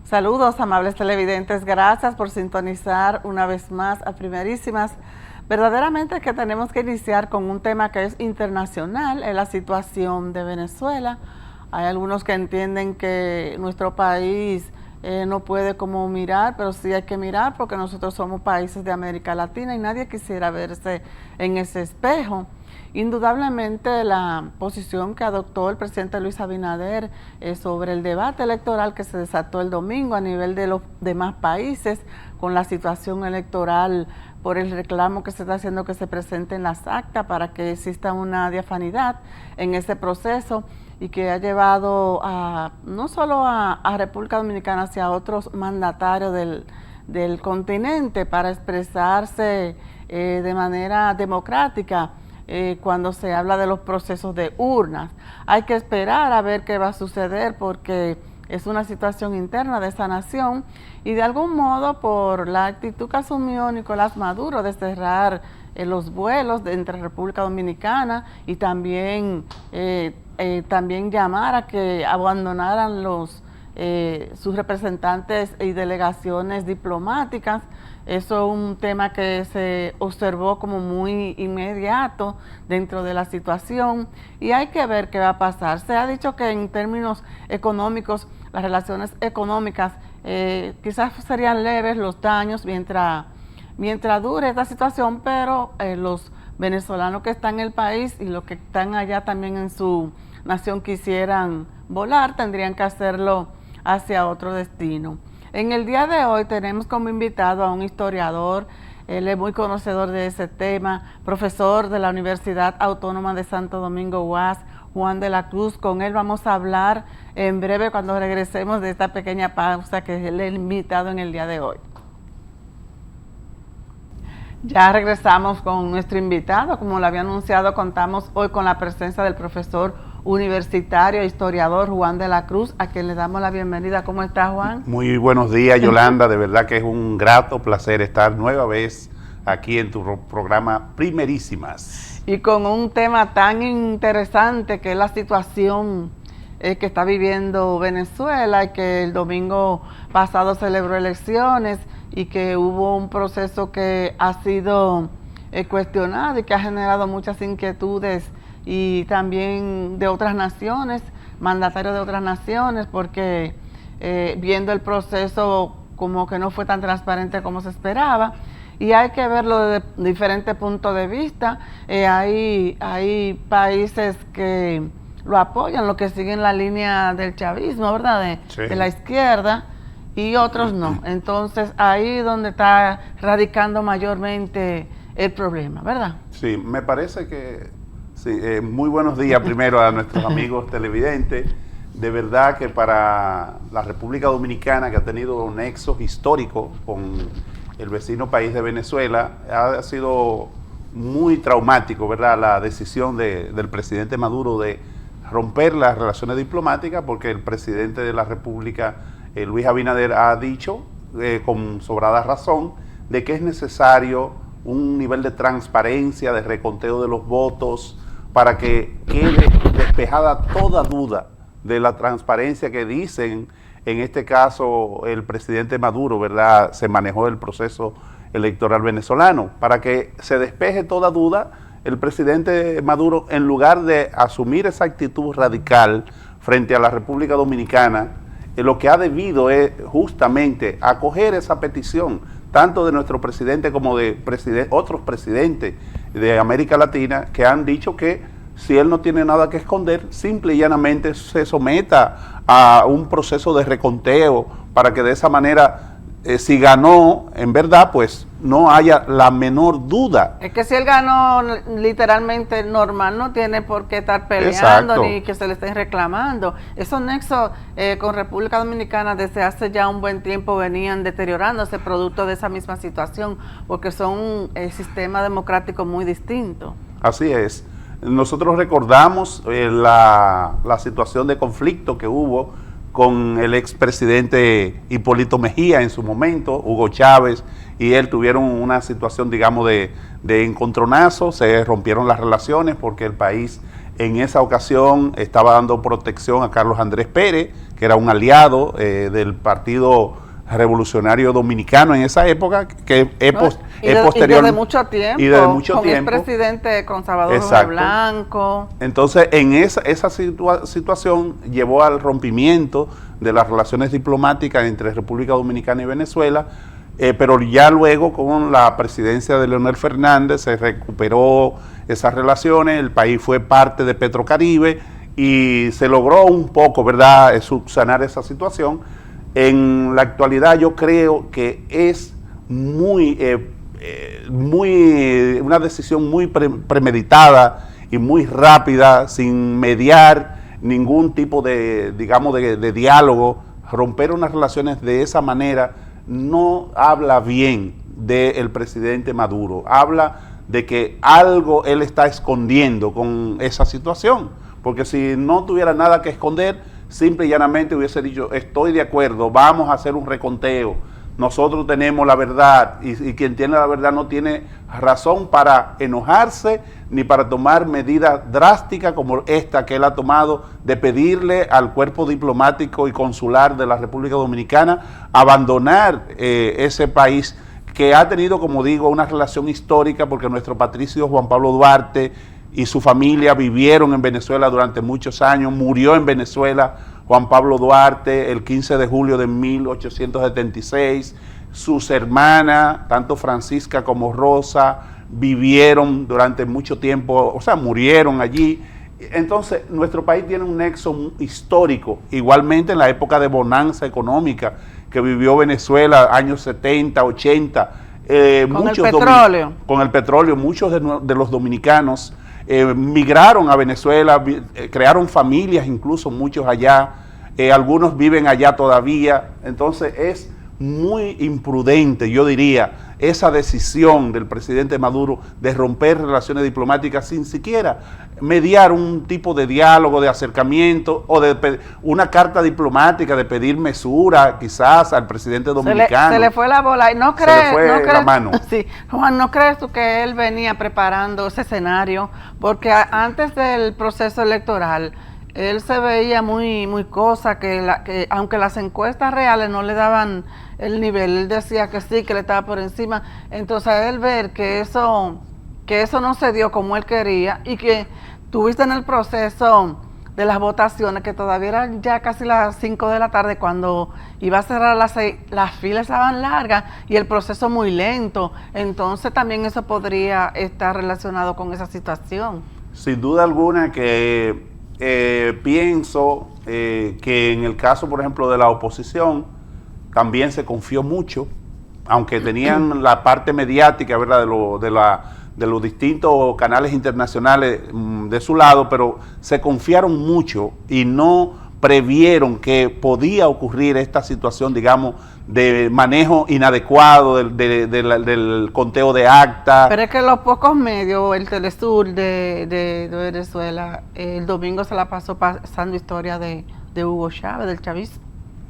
Saludos, amables televidentes, gracias por sintonizar una vez más a Primerísimas. Verdaderamente que tenemos que iniciar con un tema que es internacional, es la situación de Venezuela. Hay algunos que entienden que nuestro país no puede como mirar, pero sí hay que mirar porque nosotros somos países de América Latina y nadie quisiera verse en ese espejo. Indudablemente la posición que adoptó el presidente Luis Abinader sobre el debate electoral que se desató el domingo a nivel de los demás países con la situación electoral por el reclamo que se está haciendo que se presenten las actas para que exista una diafanidad en ese proceso y que ha llevado no solo a República Dominicana, sino a otros mandatarios del continente para expresarse de manera democrática. Cuando se habla de los procesos de urnas. Hay que esperar a ver qué va a suceder porque es una situación interna de esa nación y de algún modo por la actitud que asumió Nicolás Maduro de cerrar los vuelos entre República Dominicana y también llamar a que abandonaran sus representantes y delegaciones diplomáticas. Eso es un tema que se observó como muy inmediato dentro de la situación y hay que ver qué va a pasar. Se ha dicho que en términos económicos, las relaciones económicas quizás serían leves los daños mientras dure esta situación, pero los venezolanos que están en el país y los que están allá también en su nación quisieran volar, tendrían que hacerlo hacia otro destino. En el día de hoy tenemos como invitado a un historiador, él es muy conocedor de ese tema, profesor de la Universidad Autónoma de Santo Domingo UAS, Juan de la Cruz. Con él vamos a hablar en breve cuando regresemos de esta pequeña pausa que es el invitado en el día de hoy. Ya regresamos con nuestro invitado, como lo había anunciado, contamos hoy con la presencia del profesor universitario, historiador Juan de la Cruz, a quien le damos la bienvenida. ¿Cómo está, Juan? Muy buenos días, Yolanda. De verdad que es un grato placer estar nueva vez aquí en tu programa Primerísimas. Y con un tema tan interesante que es la situación que está viviendo Venezuela y que el domingo pasado celebró elecciones y que hubo un proceso que ha sido cuestionado y que ha generado muchas inquietudes y también de otras naciones, mandatarios de otras naciones, porque viendo el proceso como que no fue tan transparente como se esperaba, y hay que verlo desde diferentes puntos de vista. Hay países que lo apoyan, los que siguen la línea del chavismo, ¿verdad? De la izquierda, y otros no. Entonces, ahí es donde está radicando mayormente el problema, ¿verdad? Sí, me parece que sí, muy buenos días primero a nuestros amigos televidentes. De verdad que para la República Dominicana, que ha tenido nexos históricos con el vecino país de Venezuela, ha sido muy traumático, ¿verdad?, la decisión del presidente Maduro de romper las relaciones diplomáticas, porque el presidente de la República, Luis Abinader, ha dicho con sobrada razón de que es necesario un nivel de transparencia, de reconteo de los votos, para que quede despejada toda duda de la transparencia que dicen, en este caso el presidente Maduro, ¿verdad?, se manejó el proceso electoral venezolano. Para que se despeje toda duda, el presidente Maduro, en lugar de asumir esa actitud radical frente a la República Dominicana, lo que ha debido es justamente acoger esa petición, tanto de nuestro presidente como de otros presidentes de América Latina, que han dicho que si él no tiene nada que esconder, simple y llanamente se someta a un proceso de reconteo para que de esa manera, si ganó en verdad, pues no haya la menor duda. Es que si él ganó literalmente normal, no tiene por qué estar peleando. Exacto. Ni que se le estén reclamando. Esos nexos con República Dominicana desde hace ya un buen tiempo venían deteriorándose producto de esa misma situación, porque son sistemas democráticos muy distintos. Así es. Nosotros recordamos la situación de conflicto que hubo con el expresidente Hipólito Mejía en su momento. Hugo Chávez y él tuvieron una situación, digamos, de encontronazo, se rompieron las relaciones porque el país En esa ocasión estaba dando protección a Carlos Andrés Pérez, que era un aliado del Partido Revolucionario Dominicano en esa época, que es posterior. Y desde mucho tiempo. Y desde mucho con tiempo. el presidente conservador Jorge Blanco. Entonces, en esa situación llevó al rompimiento de las relaciones diplomáticas entre República Dominicana y Venezuela, pero ya luego con la presidencia de Leonel Fernández se recuperó esas relaciones, el país fue parte de Petrocaribe y se logró un poco, ¿verdad?, subsanar esa situación. En la actualidad yo creo que es una decisión muy premeditada y muy rápida, sin mediar ningún tipo de, digamos, de diálogo. Romper unas relaciones de esa manera no habla bien del presidente Maduro, habla de que algo él está escondiendo con esa situación, porque si no tuviera nada que esconder, simple y llanamente hubiese dicho, estoy de acuerdo, vamos a hacer un reconteo, nosotros tenemos la verdad, y quien tiene la verdad no tiene razón para enojarse ni para tomar medidas drásticas como esta que él ha tomado de pedirle al cuerpo diplomático y consular de la República Dominicana abandonar ese país que ha tenido, como digo, una relación histórica, porque nuestro patricio Juan Pablo Duarte y su familia vivieron en Venezuela durante muchos años, murió en Venezuela Juan Pablo Duarte el 15 de julio de 1876, sus hermanas, tanto Francisca como Rosa, vivieron durante mucho tiempo, o sea, murieron allí. Entonces, nuestro país tiene un nexo histórico, igualmente en la época de bonanza económica que vivió Venezuela, años 70, 80. Con el petróleo. Con el petróleo, muchos de los dominicanos migraron a Venezuela, crearon familias, incluso muchos allá, algunos viven allá todavía. Entonces es muy imprudente, yo diría, esa decisión del presidente Maduro de romper relaciones diplomáticas sin siquiera mediar un tipo de diálogo, de acercamiento o de una carta diplomática, de pedir mesura quizás al presidente dominicano. Se le fue la bola. ¿No crees, se le fue la mano. Sí, Juan, ¿no crees tú que él venía preparando ese escenario? Porque antes del proceso electoral, él se veía muy cosa, que aunque las encuestas reales no le daban el nivel, él decía que sí, que le estaba por encima. Entonces él ver que eso no se dio como él quería y que tuviste en el proceso de las votaciones, que todavía eran ya casi las 5 de la tarde cuando iba a cerrar las 6, las filas estaban largas y el proceso muy lento. Entonces también eso podría estar relacionado con esa situación. Sin duda alguna que pienso que en el caso, por ejemplo, de la oposición, también se confió mucho, aunque tenían la parte mediática, ¿verdad?, de los distintos canales internacionales de su lado, pero se confiaron mucho y no previeron que podía ocurrir esta situación, digamos, de manejo inadecuado del conteo de actas. Pero es que los pocos medios, el Telesur de Venezuela, el domingo se la pasó pasando historia de Hugo Chávez, del chavismo.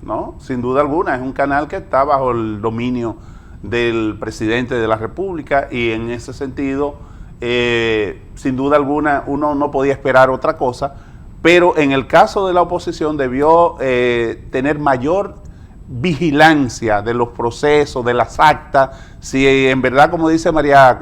No, sin duda alguna, es un canal que está bajo el dominio del presidente de la República y en ese sentido, sin duda alguna, uno no podía esperar otra cosa, pero en el caso de la oposición debió tener mayor vigilancia de los procesos, de las actas, si en verdad, como dice María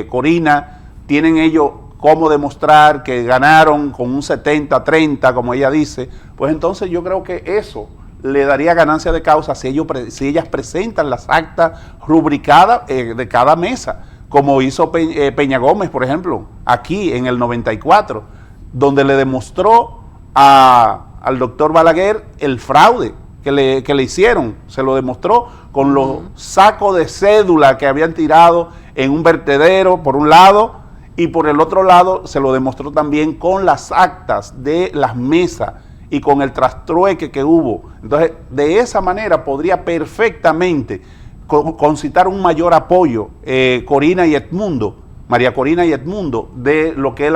Corina, tienen ellos cómo demostrar que ganaron con un 70-30, como ella dice, pues entonces yo creo que eso le daría ganancia de causa si ellas presentan las actas rubricadas de cada mesa, como hizo Peña Gómez, por ejemplo, aquí en el 94, donde le demostró al doctor Balaguer el fraude que le hicieron, se lo demostró con los sacos de cédula que habían tirado en un vertedero por un lado, y por el otro lado se lo demostró también con las actas de las mesas y con el trastrueque que hubo. Entonces, de esa manera podría perfectamente concitar un mayor apoyo Corina y Edmundo, María Corina y Edmundo, de lo que es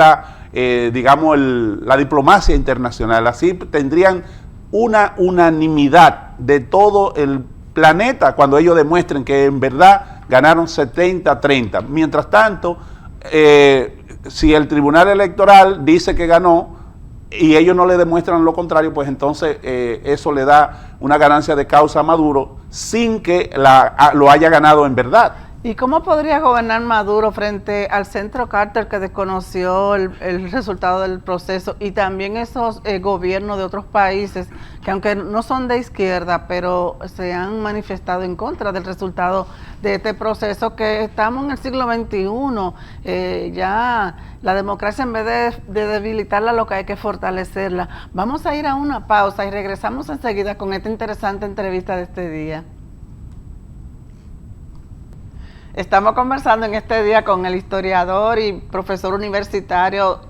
digamos, la diplomacia internacional. Así tendrían una unanimidad de todo el planeta cuando ellos demuestren que en verdad ganaron 70-30. Mientras tanto, si el Tribunal Electoral dice que ganó y ellos no le demuestran lo contrario, pues entonces eso le da una ganancia de causa a Maduro sin que lo haya ganado en verdad. ¿Y cómo podría gobernar Maduro frente al Centro Carter que desconoció el resultado del proceso y también esos gobiernos de otros países que aunque no son de izquierda, pero se han manifestado en contra del resultado de este proceso, que estamos en el siglo XXI, ya la democracia en vez de debilitarla lo que hay que fortalecerla? Vamos a ir a una pausa y regresamos enseguida con esta interesante entrevista de este día. Estamos conversando en este día con el historiador y profesor universitario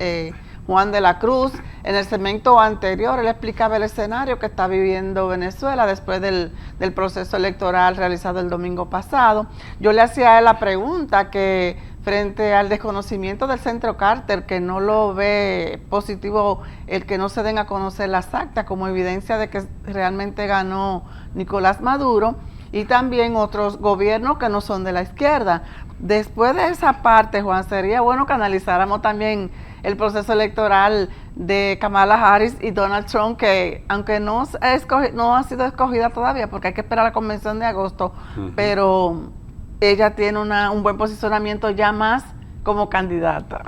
Juan de la Cruz. En el segmento anterior él explicaba el escenario que está viviendo Venezuela después del proceso electoral realizado el domingo pasado. Yo le hacía a él la pregunta que frente al desconocimiento del Centro Carter, que no lo ve positivo el que no se den a conocer las actas como evidencia de que realmente ganó Nicolás Maduro, y también otros gobiernos que no son de la izquierda. Después de esa parte, Juan, sería bueno que analizáramos también el proceso electoral de Kamala Harris y Donald Trump, que aunque no ha sido escogida todavía, porque hay que esperar la convención de agosto, pero ella tiene un buen posicionamiento ya más como candidata.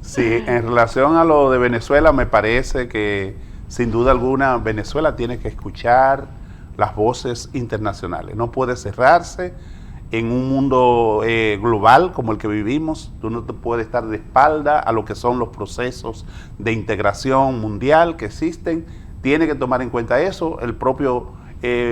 Sí, en relación a lo de Venezuela, me parece que sin duda alguna Venezuela tiene que escuchar las voces internacionales. No puede cerrarse en un mundo global como el que vivimos. Tú no te puedes estar de espalda a lo que son los procesos de integración mundial que existen. Tiene que tomar en cuenta eso. El propio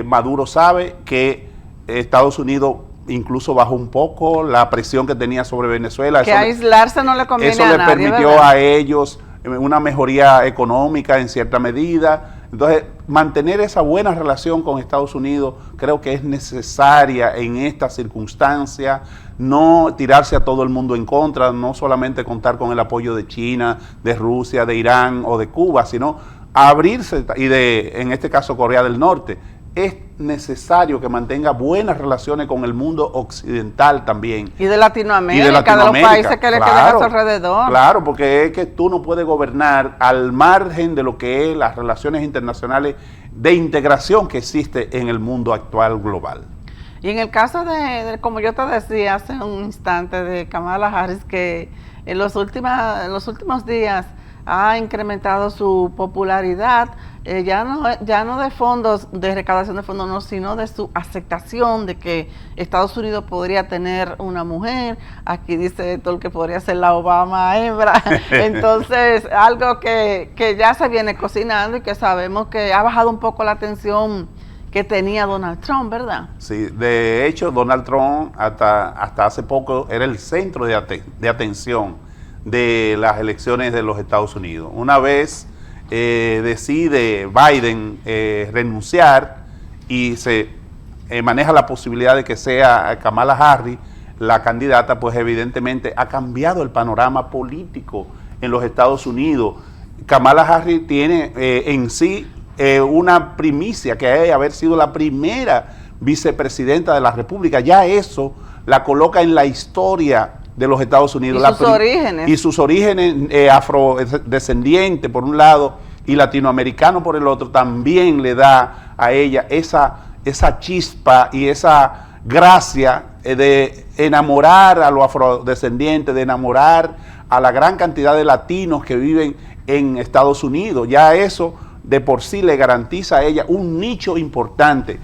Maduro sabe que Estados Unidos incluso bajó un poco la presión que tenía sobre Venezuela. Que aislarse no le conviene a nadie. Eso le permitió, ¿verdad?, a ellos una mejoría económica en cierta medida. Entonces, mantener esa buena relación con Estados Unidos creo que es necesaria en esta circunstancia, no tirarse a todo el mundo en contra, no solamente contar con el apoyo de China, de Rusia, de Irán o de Cuba, sino abrirse, y en este caso Corea del Norte. Es necesario que mantenga buenas relaciones con el mundo occidental también. Y de Latinoamérica, de los países que le quedan a su alrededor. Claro, porque es que tú no puedes gobernar al margen de lo que es las relaciones internacionales de integración que existe en el mundo actual global. Y en el caso de como yo te decía hace un instante, de Kamala Harris, que en los últimos días ha incrementado su popularidad, ya no de fondos, de recaudación de fondos, no, sino de su aceptación de que Estados Unidos podría tener una mujer. Aquí dice Héctor que podría ser la Obama hembra. Entonces, algo que ya se viene cocinando y que sabemos que ha bajado un poco la tensión que tenía Donald Trump, ¿verdad? Sí, de hecho, Donald Trump hasta hace poco era el centro de atención de las elecciones de los Estados Unidos. Una vez decide Biden renunciar y se maneja la posibilidad de que sea Kamala Harris la candidata, pues evidentemente ha cambiado el panorama político en los Estados Unidos. Kamala Harris tiene en sí una primicia, que es haber sido la primera vicepresidenta de la República. Ya eso la coloca en la historia de los Estados Unidos. Y sus orígenes afrodescendientes por un lado y latinoamericanos por el otro, también le da a ella esa chispa y esa gracia de enamorar a los afrodescendientes, de enamorar a la gran cantidad de latinos que viven en Estados Unidos. Ya eso de por sí le garantiza a ella un nicho importante.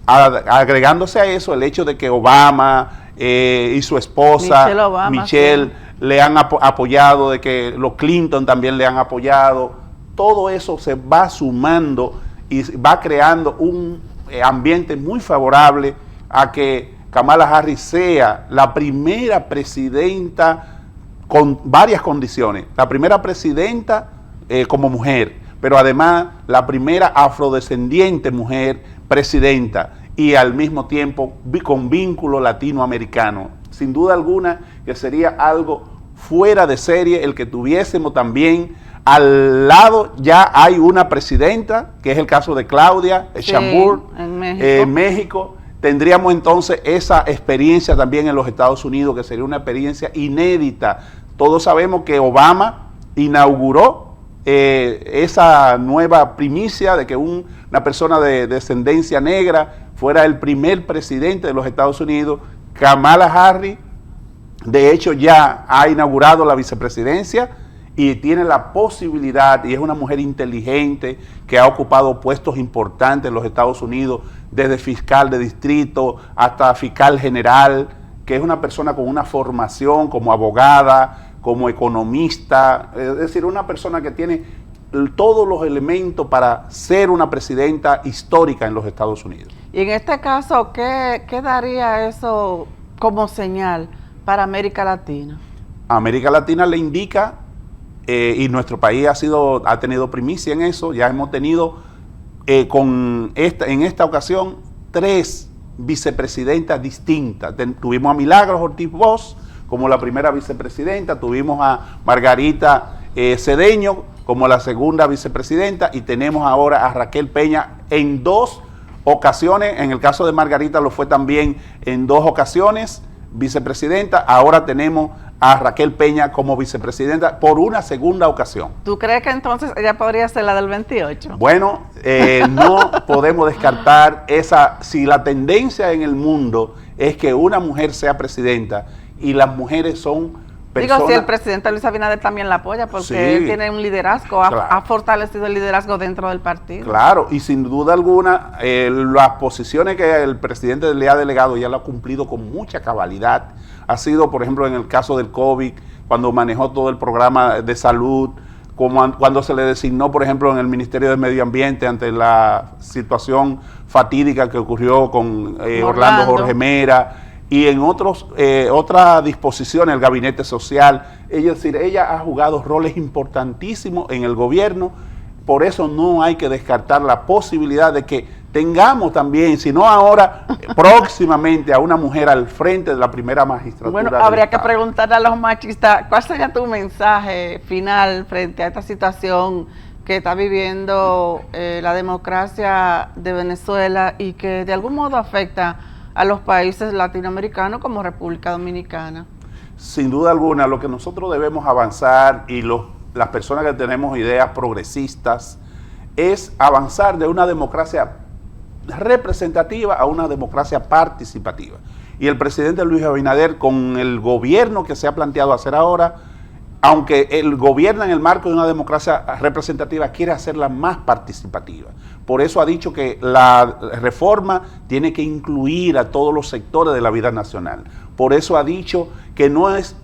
Agregándose a eso el hecho de que Obama y su esposa Michelle le han apoyado, de que los Clinton también le han apoyado. Todo eso se va sumando y va creando un ambiente muy favorable a que Kamala Harris sea la primera presidenta con varias condiciones. La primera presidenta como mujer, pero además la primera afrodescendiente mujer presidenta, y al mismo tiempo con vínculo latinoamericano. Sin duda alguna que sería algo fuera de serie el que tuviésemos también al lado. Ya hay una presidenta, que es el caso de Claudia Sheinbaum en México. Tendríamos entonces esa experiencia también en los Estados Unidos, que sería una experiencia inédita. Todos sabemos que Obama inauguró esa nueva primicia de que una persona de descendencia negra fuera el primer presidente de los Estados Unidos. Kamala Harris, de hecho, ya ha inaugurado la vicepresidencia y tiene la posibilidad, y es una mujer inteligente que ha ocupado puestos importantes en los Estados Unidos, desde fiscal de distrito hasta fiscal general, que es una persona con una formación como abogada, como economista, es decir, una persona que tiene todos los elementos para ser una presidenta histórica en los Estados Unidos. Y en este caso, ¿qué daría eso como señal para América Latina? A América Latina le indica, y nuestro país ha tenido primicia en eso, ya hemos tenido en esta ocasión 3 vicepresidentas distintas. Tuvimos a Milagros Ortiz Bosch como la primera vicepresidenta, tuvimos a Margarita Cedeño como la segunda vicepresidenta y tenemos ahora a Raquel Peña en 2 ocasiones. En el caso de Margarita lo fue también en 2 ocasiones vicepresidenta. Ahora tenemos a Raquel Peña como vicepresidenta por una segunda ocasión. ¿Tú crees que entonces ella podría ser la del 28? Bueno, no podemos descartar si la tendencia en el mundo es que una mujer sea presidenta y las mujeres son personas... Digo, si el presidente Luis Abinader también la apoya, porque sí, él tiene un liderazgo, claro, ha fortalecido el liderazgo dentro del partido. Claro, y sin duda alguna, las posiciones que el presidente le ha delegado ya lo ha cumplido con mucha cabalidad. Ha sido, por ejemplo, en el caso del COVID, cuando manejó todo el programa de salud, cuando se le designó, por ejemplo, en el Ministerio de Medio Ambiente ante la situación fatídica que ocurrió con Orlando Jorge Mera, y en otras disposiciones, el gabinete social. Es decir, ella ha jugado roles importantísimos en el gobierno, por eso no hay que descartar la posibilidad de que tengamos también, si no ahora, próximamente a una mujer al frente de la primera magistratura. Bueno, habría que preguntarle a los machistas, ¿cuál sería tu mensaje final frente a esta situación que está viviendo la democracia de Venezuela y que de algún modo afecta a los países latinoamericanos como República Dominicana? Sin duda alguna, lo que nosotros debemos avanzar y las personas que tenemos ideas progresistas es avanzar de una democracia representativa a una democracia participativa. Y el presidente Luis Abinader, con el gobierno que se ha planteado hacer ahora, aunque él gobierna en el marco de una democracia representativa, quiere hacerla más participativa. Por eso ha dicho que la reforma tiene que incluir a todos los sectores de la vida nacional. Por eso ha dicho que no es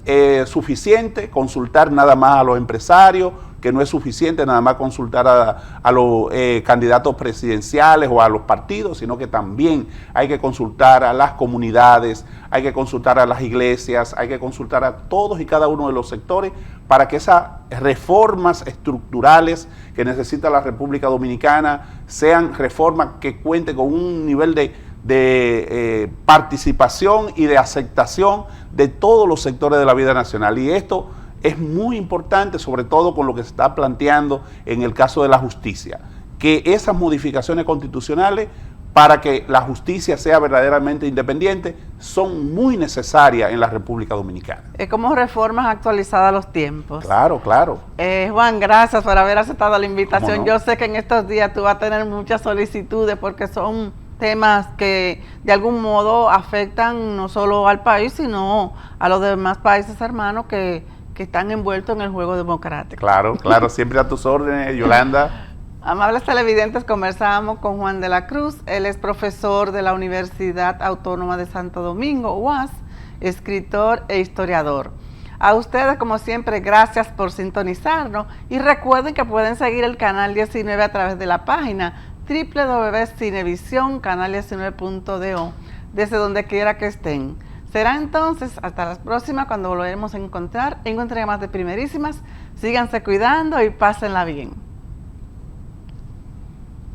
suficiente consultar nada más a los empresarios, que no es suficiente nada más consultar a los candidatos presidenciales o a los partidos, sino que también hay que consultar a las comunidades, hay que consultar a las iglesias, hay que consultar a todos y cada uno de los sectores para que esas reformas estructurales que necesita la República Dominicana sean reformas que cuenten con un nivel de participación y de aceptación de todos los sectores de la vida nacional. Y esto es muy importante, sobre todo con lo que se está planteando en el caso de la justicia, que esas modificaciones constitucionales para que la justicia sea verdaderamente independiente son muy necesarias en la República Dominicana. Es como reformas actualizadas a los tiempos. Claro, claro. Juan, gracias por haber aceptado la invitación. No. Yo sé que en estos días tú vas a tener muchas solicitudes porque son temas que de algún modo afectan no solo al país, sino a los demás países hermanos que están envueltos en el juego democrático. Claro, claro, siempre a tus órdenes, Yolanda. Amables televidentes, conversamos con Juan de la Cruz. Él es profesor de la Universidad Autónoma de Santo Domingo, UAS, escritor e historiador. A ustedes, como siempre, gracias por sintonizarnos y recuerden que pueden seguir el Canal 19 a través de la página www.cinevisioncanal19.do desde donde quiera que estén. Será entonces hasta las próximas cuando volveremos a encontrar en un entrega más de Primerísimas. Síganse cuidando y pásenla bien.